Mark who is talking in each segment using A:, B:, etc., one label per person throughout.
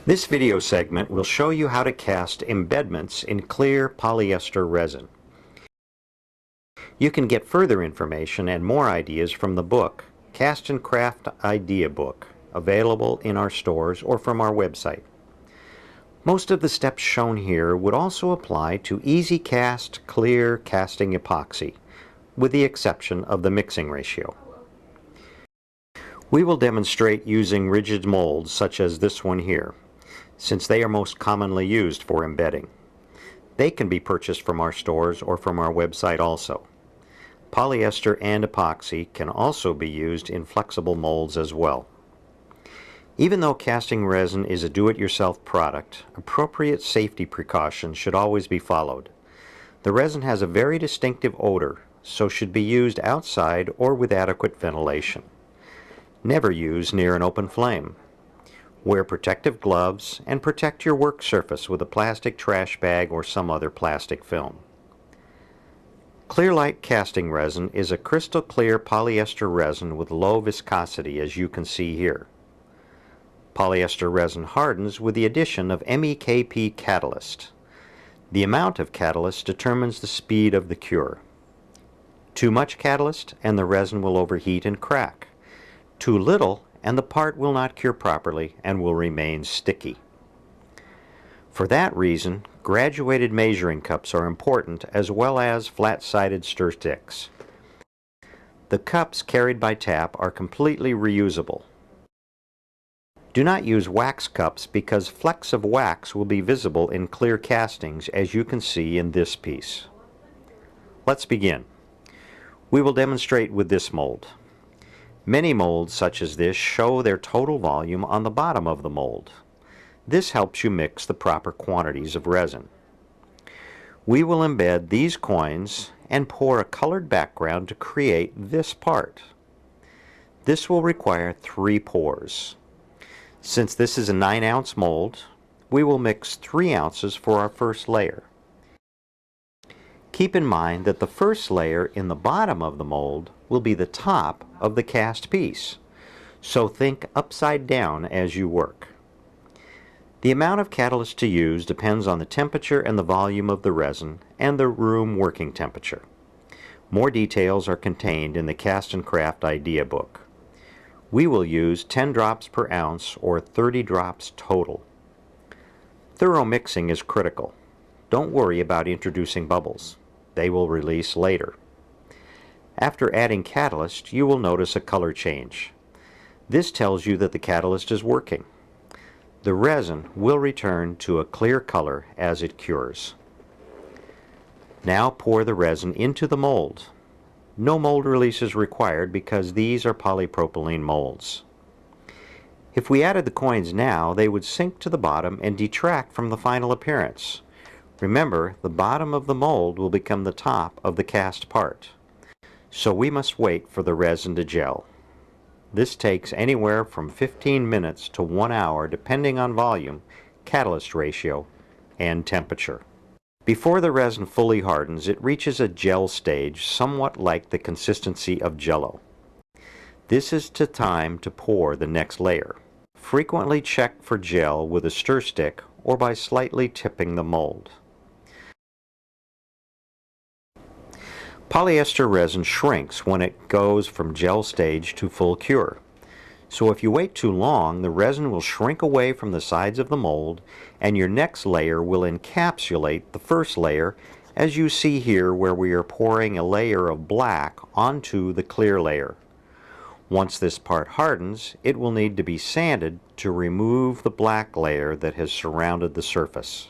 A: This video segment will show you how to cast embedments in clear polyester resin. You can get further information and more ideas from the book, Cast and Craft Idea Book, available in our stores or from our website. Most of the steps shown here would also apply to easy cast clear casting epoxy, with the exception of the mixing ratio. We will demonstrate using rigid molds such as this one here, since they are most commonly used for embedding. They can be purchased from our stores or from our website also. Polyester and epoxy can also be used in flexible molds as well. Even though casting resin is a do-it-yourself product, appropriate safety precautions should always be followed. The resin has a very distinctive odor, so should be used outside or with adequate ventilation. Never use near an open flame. Wear protective gloves and protect your work surface with a plastic trash bag or some other plastic film. Clearlight casting resin is a crystal clear polyester resin with low viscosity, as you can see here. Polyester resin hardens with the addition of MEKP catalyst. The amount of catalyst determines the speed of the cure. Too much catalyst and the resin will overheat and crack. Too little and the part will not cure properly and will remain sticky. For that reason, graduated measuring cups are important, as well as flat-sided stir sticks. The cups carried by tap are completely reusable. Do not use wax cups because flecks of wax will be visible in clear castings, as you can see in this piece. Let's begin. We will demonstrate with this mold. Many molds such as this show their total volume on the bottom of the mold. This helps you mix the proper quantities of resin. We will embed these coins and pour a colored background to create this part. This will require 3 pours. Since this is a 9-ounce mold, we will mix 3 ounces for our first layer. Keep in mind that the first layer in the bottom of the mold will be the top of the cast piece, so think upside down as you work. The amount of catalyst to use depends on the temperature and the volume of the resin and the room working temperature. More details are contained in the Cast and Craft Idea Book. We will use 10 drops per ounce or 30 drops total. Thorough mixing is critical. Don't worry about introducing bubbles. They will release later. After adding catalyst, you will notice a color change. This tells you that the catalyst is working. The resin will return to a clear color as it cures. Now pour the resin into the mold. No mold release is required because these are polypropylene molds. If we added the coins now, they would sink to the bottom and detract from the final appearance. Remember, the bottom of the mold will become the top of the cast part. So we must wait for the resin to gel. This takes anywhere from 15 minutes to 1 hour depending on volume, catalyst ratio, and temperature. Before the resin fully hardens, it reaches a gel stage somewhat like the consistency of Jell-O. This is the time to pour the next layer. Frequently check for gel with a stir stick or by slightly tipping the mold. Polyester resin shrinks when it goes from gel stage to full cure. So if you wait too long, the resin will shrink away from the sides of the mold and your next layer will encapsulate the first layer, as you see here where we are pouring a layer of black onto the clear layer. Once this part hardens, it will need to be sanded to remove the black layer that has surrounded the surface.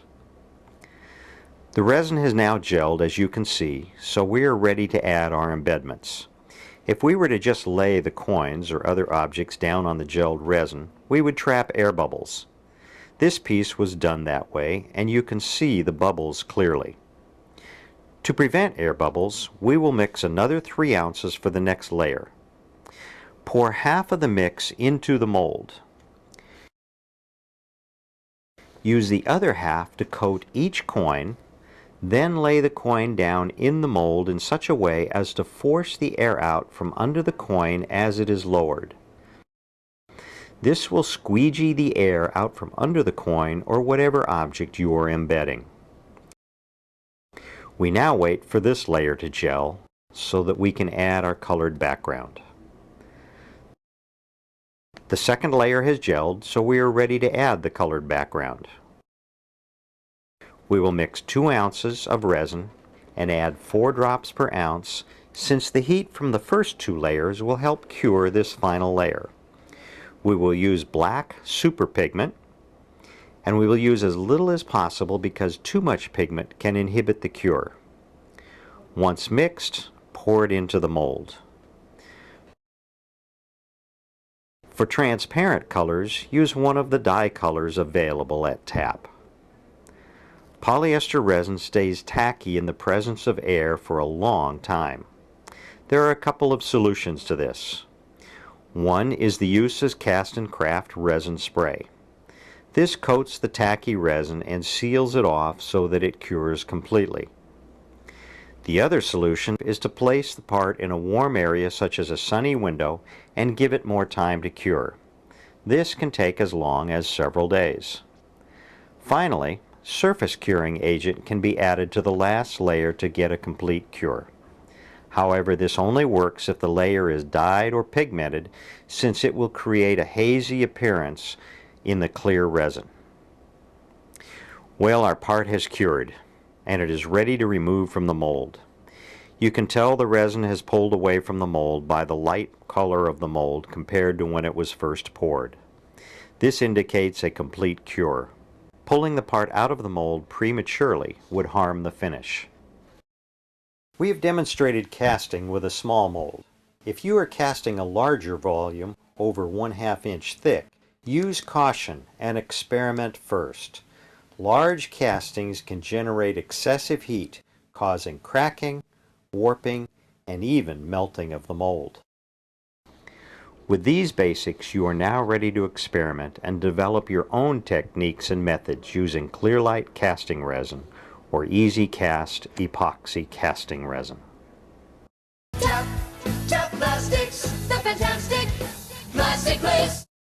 A: The resin has now gelled, as you can see, so we are ready to add our embedments. If we were to just lay the coins or other objects down on the gelled resin, we would trap air bubbles. This piece was done that way, and you can see the bubbles clearly. To prevent air bubbles, we will mix another 3 ounces for the next layer. Pour half of the mix into the mold. Use the other half to coat each coin, then lay the coin down in the mold in such a way as to force the air out from under the coin as it is lowered. This will squeegee the air out from under the coin or whatever object you are embedding. We now wait for this layer to gel so that we can add our colored background. The second layer has gelled, so we are ready to add the colored background. We will mix 2 ounces of resin and add 4 drops per ounce, since the heat from the first 2 layers will help cure this final layer. We will use black super pigment, and we will use as little as possible because too much pigment can inhibit the cure. Once mixed, pour it into the mold. For transparent colors, use one of the dye colors available at TAP. Polyester resin stays tacky in the presence of air for a long time. There are a couple of solutions to this. One is the use of Cast and Craft resin spray. This coats the tacky resin and seals it off so that it cures completely. The other solution is to place the part in a warm area such as a sunny window and give it more time to cure. This can take as long as several days. Finally, surface curing agent can be added to the last layer to get a complete cure. However, this only works if the layer is dyed or pigmented, since it will create a hazy appearance in the clear resin. Well, our part has cured, and it is ready to remove from the mold. You can tell the resin has pulled away from the mold by the light color of the mold compared to when it was first poured. This indicates a complete cure. Pulling the part out of the mold prematurely would harm the finish. We have demonstrated casting with a small mold. If you are casting a larger volume, over 1/2 inch thick, use caution and experiment first. Large castings can generate excessive heat, causing cracking, warping, and even melting of the mold. With these basics, you are now ready to experiment and develop your own techniques and methods using Clearlight casting resin or Easy Cast epoxy casting resin.
B: Tap, tap plastics, the fantastic plastic place.